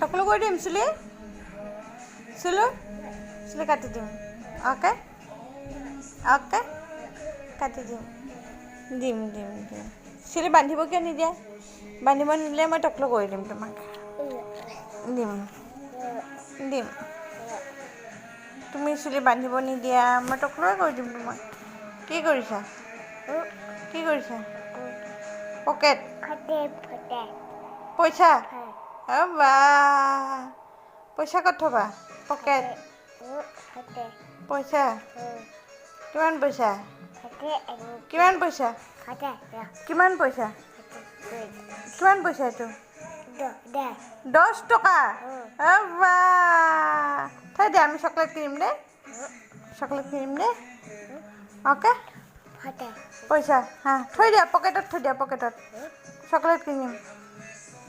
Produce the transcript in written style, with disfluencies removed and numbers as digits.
টকলো কৰি দিম চুলি চুলি কাটি দিম অ'কে অ'কে কাটি দিম দিম দিম দিম চুলি বান্ধিব কিয় নিদিয়া বান্ধিব নিদিলে মই টকলো কৰি দিম তোমাক দিম দিম তুমি চুলি বান্ধিব নিদিয়া মই টকলোৱে কৰি দিম তোমাক কি কৰিছা পকেট পইচা বা পইচা ক'ত থ'বা পকেট পইচা কিমান পইচা কিমান পইচা এইটো 10 টকা বা থৈ দিয়া আমি চকলেট কিনিম দেই অ'কে পইচা হা থৈ দিয়া পকেটত চকলেট কিনিম